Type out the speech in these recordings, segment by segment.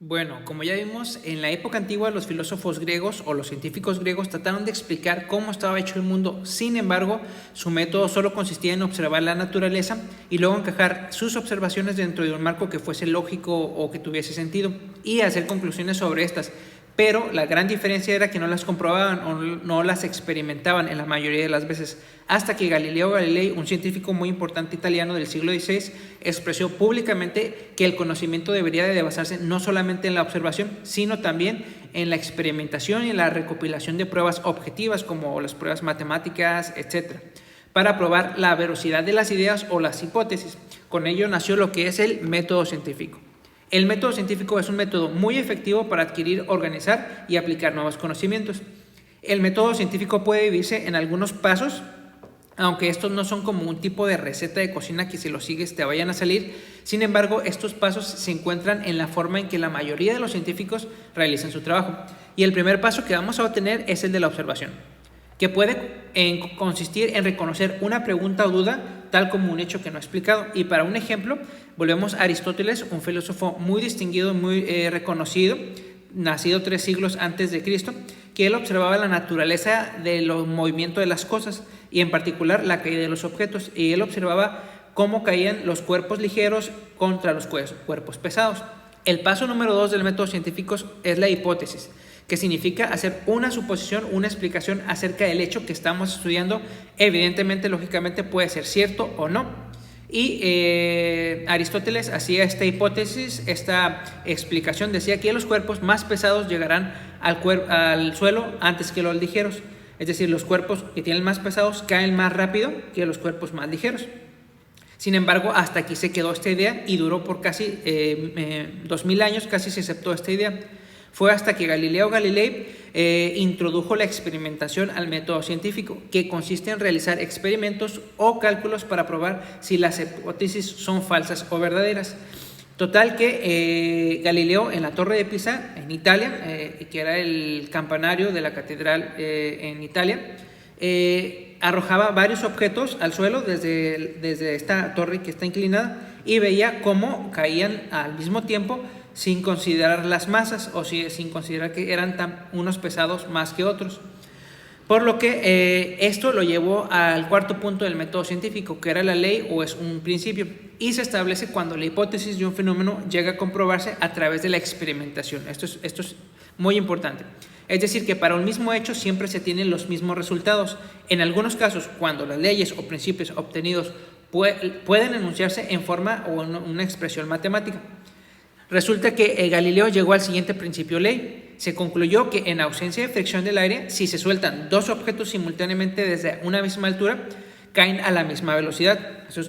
Bueno, como ya vimos, en la época antigua los filósofos griegos o los científicos griegos trataron de explicar cómo estaba hecho el mundo. Sin embargo, su método solo consistía en observar la naturaleza y luego encajar sus observaciones dentro de un marco que fuese lógico o que tuviese sentido y hacer conclusiones sobre estas. Pero la gran diferencia era que no las comprobaban o no las experimentaban en la mayoría de las veces, hasta que Galileo Galilei, un científico muy importante italiano del siglo XVI, expresó públicamente que el conocimiento debería de basarse no solamente en la observación, sino también en la experimentación y en la recopilación de pruebas objetivas como las pruebas matemáticas, etc., para probar la veracidad de las ideas o las hipótesis. Con ello nació lo que es el método científico. El método científico es un método muy efectivo para adquirir, organizar y aplicar nuevos conocimientos. El método científico puede dividirse en algunos pasos, aunque estos no son como un tipo de receta de cocina que si lo sigues te vayan a salir. Sin embargo, estos pasos se encuentran en la forma en que la mayoría de los científicos realizan su trabajo. Y el primer paso que vamos a obtener es el de la observación, que puede consistir en reconocer una pregunta o duda tal como un hecho que no he explicado. Y para un ejemplo, volvemos a Aristóteles, un filósofo muy distinguido, muy reconocido, nacido 3 siglos antes de Cristo, que él observaba la naturaleza de los movimientos de las cosas y en particular la caída de los objetos, y él observaba cómo caían los cuerpos ligeros contra los cuerpos pesados. El paso número 2 del método científico es la hipótesis, que significa hacer una suposición, una explicación acerca del hecho que estamos estudiando. Evidentemente, lógicamente, puede ser cierto o no. Y Aristóteles hacía esta hipótesis, esta explicación, decía que los cuerpos más pesados llegarán al suelo antes que los ligeros. Es decir, los cuerpos que tienen más pesados caen más rápido que los cuerpos más ligeros. Sin embargo, hasta aquí se quedó esta idea y duró por casi 2000 años, casi se aceptó esta idea. Fue hasta que Galileo Galilei introdujo la experimentación al método científico, que consiste en realizar experimentos o cálculos para probar si las hipótesis son falsas o verdaderas. Total que Galileo en la Torre de Pisa, en Italia, que era el campanario de la catedral en Italia, arrojaba varios objetos al suelo desde esta torre que está inclinada y veía cómo caían al mismo tiempo sin considerar las masas o sin considerar que eran unos pesados más que otros. Por lo que esto lo llevó al cuarto punto del método científico, que era la ley o es un principio, y se establece cuando la hipótesis de un fenómeno llega a comprobarse a través de la experimentación. Esto es muy importante. Es decir, que para un mismo hecho siempre se tienen los mismos resultados. En algunos casos, cuando las leyes o principios obtenidos pueden enunciarse en forma o en una expresión matemática. Resulta que Galileo llegó al siguiente principio ley. Se concluyó que en ausencia de fricción del aire, si se sueltan dos objetos simultáneamente desde una misma altura, caen a la misma velocidad.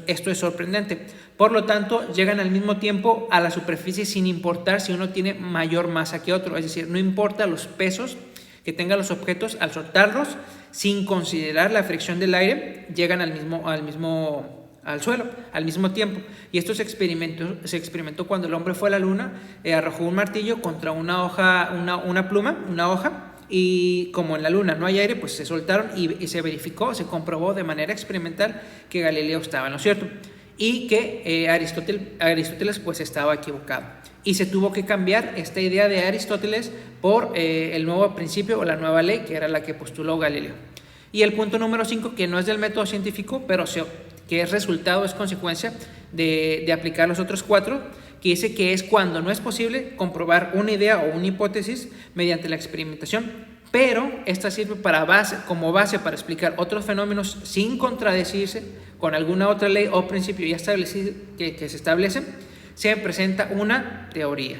Esto es sorprendente. Por lo tanto, llegan al mismo tiempo a la superficie sin importar si uno tiene mayor masa que otro. Es decir, no importa los pesos que tengan los objetos, al soltarlos, sin considerar la fricción del aire, llegan al suelo al mismo tiempo. Y esto se experimentó cuando el hombre fue a la luna, arrojó un martillo contra una hoja, una hoja, y como en la luna no hay aire, pues se soltaron y se verificó, se comprobó de manera experimental que Galileo estaba en lo cierto y que Aristóteles pues estaba equivocado. Y se tuvo que cambiar esta idea de Aristóteles por el nuevo principio o la nueva ley, que era la que postuló Galileo. Y el punto número 5, que no es del método científico, pero que es resultado, es consecuencia de aplicar los otros 4, que dice que es cuando no es posible comprobar una idea o una hipótesis mediante la experimentación, pero esta sirve como base para explicar otros fenómenos sin contradecirse con alguna otra ley o principio ya establecido que se establece. Se presenta una teoría.